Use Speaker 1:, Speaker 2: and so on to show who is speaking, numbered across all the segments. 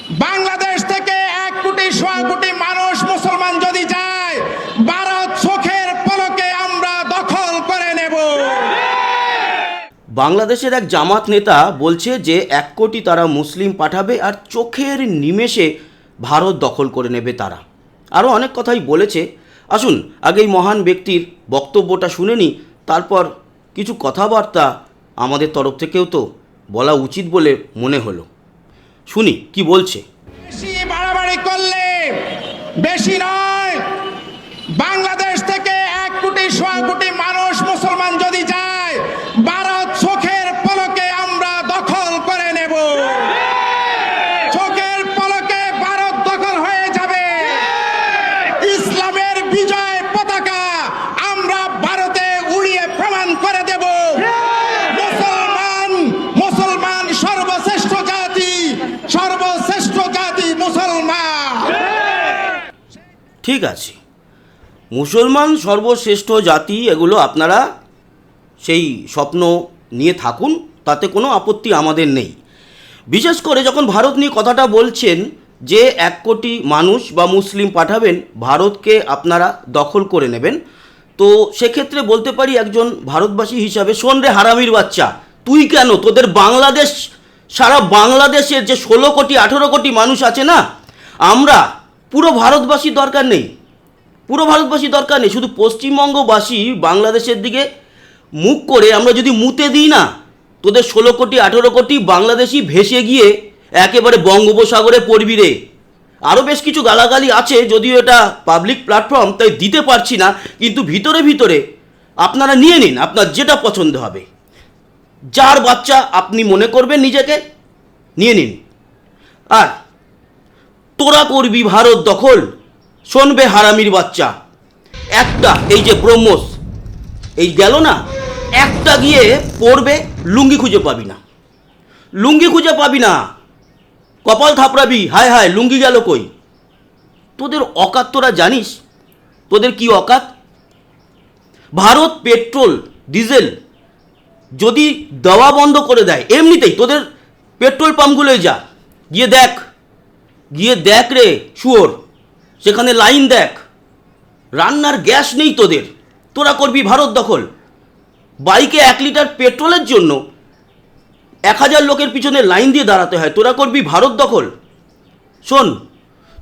Speaker 1: বাংলাদেশ থেকে 1 কোটি 1.25 কোটি মানুষ মুসলমান যদি যায়, ভারত চোখের পলকে আমরা দখল করে নেব।
Speaker 2: বাংলাদেশের এক জামাত নেতা বলছে যে 1 কোটি তারা মুসলিম পাঠাবে আর চোখের নিমেষে ভারত দখল করে নেবে তারা। আরও অনেক কথাই বলেছে। আসুন আগে এই মহান ব্যক্তির বক্তব্যটা শুনে নিই, তারপর কিছু কথাবার্তা আমাদের তরফ থেকেও তো বলা উচিত বলে মনে হলো। শুনি কি বলছে।
Speaker 1: বেশি বাড়াবাড়ি করলে বেশি নয়, বাংলাদেশ থেকে 1 কোটি 1.25 কোটি মানুষ মুসলমান যদি যায়, ভারত চোখের পলকে আমরা দখল করে নেব। চোখের পলকে ভারত দখল হয়ে যাবে। ইসলামের বিজয় পতাকা আমরা ভারতে উড়িয়ে প্রমাণ করে দেব। মুসলমান সর্বশ্রেষ্ঠ জাতি, সর্বশ্রেষ্ঠ জাতি মুসলমান।
Speaker 2: ঠিক আছে, মুসলমান সর্বশ্রেষ্ঠ জাতি, এগুলো আপনারা সেই স্বপ্ন নিয়ে থাকুন, তাতে কোনো আপত্তি আমাদের নেই। বিশেষ করে যখন ভারত নিয়ে কথাটা বলছেন যে 1 কোটি মানুষ বা মুসলিম পাঠাবেন, ভারতকে আপনারা দখল করে নেবেন, তো সেক্ষেত্রে বলতে পারি একজন ভারতবাসী হিসাবে, শোন রে হারামির বাচ্চা, তুই কেন, তোদের বাংলাদেশ, সারা বাংলাদেশের যে 16 কোটি 18 কোটি মানুষ আছে না, আমরা পুরো ভারতবাসী দরকার নেই, পুরো ভারতবাসী দরকার নেই, শুধু পশ্চিমবঙ্গবাসী বাংলাদেশের দিকে মুখ করে আমরা যদি মুতে দিই না, তোদের 16 কোটি 18 কোটি বাংলাদেশি ভেসে গিয়ে একেবারে বঙ্গোপসাগরে পড়বি রে। আরও বেশ কিছু গালাগালি আছে, যদিও এটা পাবলিক প্ল্যাটফর্ম তাই দিতে পারছি না, কিন্তু ভিতরে ভিতরে আপনারা নিয়ে নিন, আপনার যেটা পছন্দ হবে, যার বাচ্চা আপনি মনে করবেন নিজেকে, নিয়ে নিন। আর তোরা করবি ভারত দখল, শোনবে হারামির বাচ্চা, একটা এই যে ব্রহ্মোস এই গেল না, একটা গিয়ে পড়বে, লুঙ্গি খুঁজে পাবি না, লুঙ্গি খুঁজে পাবি না, কপাল থাপড়াবি, হায় হায় লুঙ্গি গেল কই। তোদের অকাত তোরা জানিস, তোদের কি অকাত? ভারত পেট্রোল ডিজেল যদি দেওয়া বন্ধ করে দেয়, এমনিতেই তোদের পেট্রোল পাম্পগুলোয় যা, গিয়ে দেখ রে শুয়োর, সেখানে লাইন দেখ, রান্নার গ্যাস নেই তোদের, তোরা করবি ভারত দখল। বাইকে 1 লিটার পেট্রোলের জন্য 1000 লোকের পিছনে লাইন দিয়ে দাঁড়াতে হয়, তোরা করবি ভারত দখল। শোন,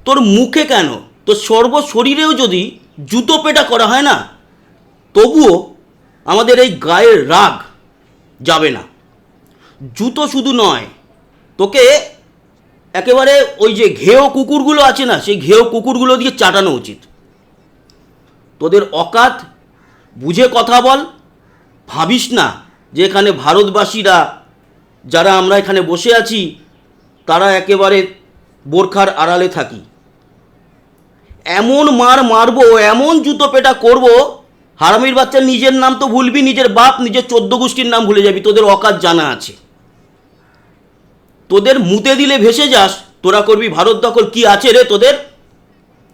Speaker 2: তোর মুখে কেন, তোর সর্বশরীরেও যদি জুতো পেটা করা হয় না, তবুও আমাদের এই গায়ের রাগ যাবে না। জুতো শুধু নয়, তোকে একেবারে ওই যে ঘেয় কুকুরগুলো আছে না, সেই ঘেয় কুকুরগুলো দিয়ে চাটানো উচিত। তোদের অকাত বুঝে কথা বল, ভাবিস না যে এখানে ভারতবাসীরা যারা আমরা এখানে বসে আছি তারা একেবারে বোরখার আড়ালে থাকি। এমন মার মারবো, এমন জুতো পেটা করবো, হারামির বাচ্চা নিজের নাম তো ভুলবি, নিজের বাপ নিজের 14 গোষ্ঠীর নাম ভুলে যাবি। তোদের অকাত জানা আছে, তোদের মুতে দিলে ভেসে যাস, তোরা করবি ভারত দখল। কি আছে রে তোদের,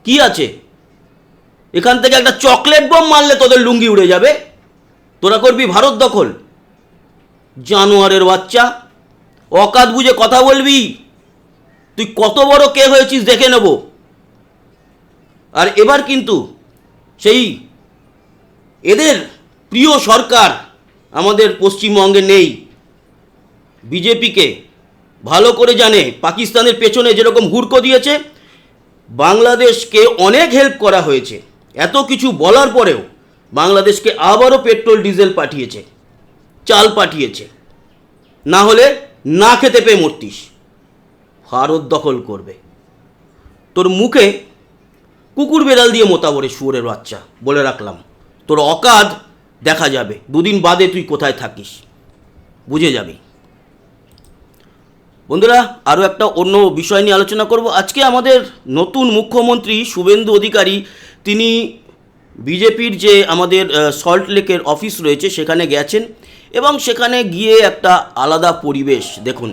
Speaker 2: কি আছে? এখান থেকে একটা চকলেট বম মারলে তোদের লুঙ্গি উড়ে যাবে, তোরা করবি ভারত দখল। জানোয়ারের বাচ্চা, অকাত বুঝে কথা বলবি, তুই কত বড় কে হয়েছিস দেখে নেব। আর এবার কিন্তু সেই এদের প্রিয় সরকার আমাদের পশ্চিমবঙ্গে নেই। বিজেপিকে ভালো করে জানে, পাকিস্তানের পেছনে যেরকম হুড়কো দিয়েছে, বাংলাদেশকে অনেক হেল্প করা হয়েছে। এত কিছু বলার পরেও বাংলাদেশকে আবারও পেট্রোল ডিজেল পাঠিয়েছে, চাল পাঠিয়েছে, না হলে না খেতে পেয়ে মরতিস। ভারত দখল করবে, তোর মুখে কুকুর বেড়াল দিয়ে মোতাবরে শুয়োরের বাচ্চা, বলে রাখলাম। তোর অকাত দেখা যাবে 2 দিন বাদে তুই কোথায় থাকিস, বুঝে যাবি। বন্ধুরা, আরও একটা অন্য বিষয় নিয়ে আলোচনা করব। আজকে আমাদের নতুন মুখ্যমন্ত্রী শুভেন্দু অধিকারী, তিনি বিজেপির যে আমাদের সল্ট লেকের অফিস রয়েছে সেখানে গেছেন, এবং সেখানে গিয়ে একটা আলাদা পরিবেশ দেখুন।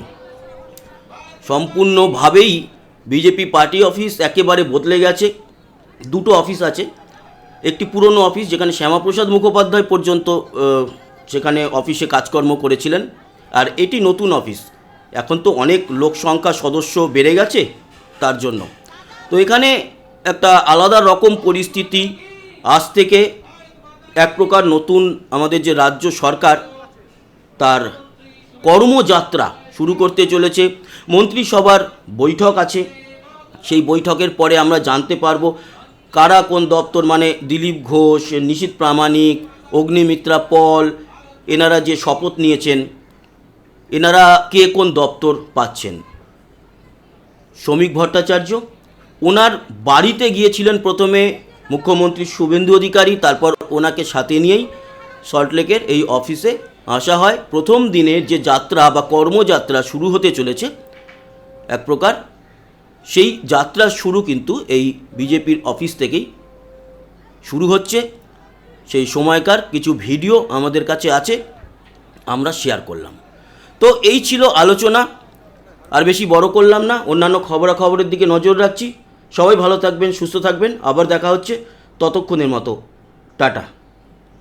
Speaker 2: সম্পূর্ণভাবেই বিজেপি পার্টি অফিস একেবারে বদলে গেছে। 2টো অফিস আছে, একটি পুরনো অফিস যেখানে শ্যামাপ্রসাদ মুখোপাধ্যায় পর্যন্ত সেখানে অফিসে কাজকর্ম করেছিলেন, আর এটি নতুন অফিস। এখন তো অনেক লোক সংখ্যা সদস্য বেড়ে গেছে, তার জন্য। তো এখানে একটা আলাদা রকম পরিস্থিতি। আজ থেকে এক প্রকার নতুন আমাদের যে রাজ্য সরকার তার কর্মযাত্রা শুরু করতে চলেছে। মন্ত্রিসভার বৈঠক আছে, সেই বৈঠকের পরে আমরা জানতে পারবো কারা কোন দপ্তর, মানে দিলীপ ঘোষ, নিশীথ প্রামাণিক, অগ্নিমিত্রা পল, এনারা যে শপথ নিয়েছেন এনারা কে কোন দপ্তর পাচ্ছেন। শ্রমিক ভট্টাচার্য ওনার বাড়িতে গিয়েছিলেন প্রথমে মুখ্যমন্ত্রী শুভেন্দু অধিকারী, তারপর ওনাকে সাথে নিয়েই সল্টলেকের এই অফিসে আসা হয়। প্রথম দিনের যে যাত্রা বা কর্মযাত্রা শুরু হতে চলেছে এক প্রকার, সেই যাত্রার শুরু কিন্তু এই বিজেপির অফিস থেকেই শুরু হচ্ছে। সেই সময়কার কিছু ভিডিও আমাদের কাছে আছে, আমরা শেয়ার করলাম। তো এই ছিল আলোচনা, আর বেশি বড় করলাম না। অন্যান্য খবরাখবরের দিকে নজর রাখছি। সবাই ভালো থাকবেন, সুস্থ থাকবেন। আবার দেখা হচ্ছে, ততক্ষণের মতো টাটা।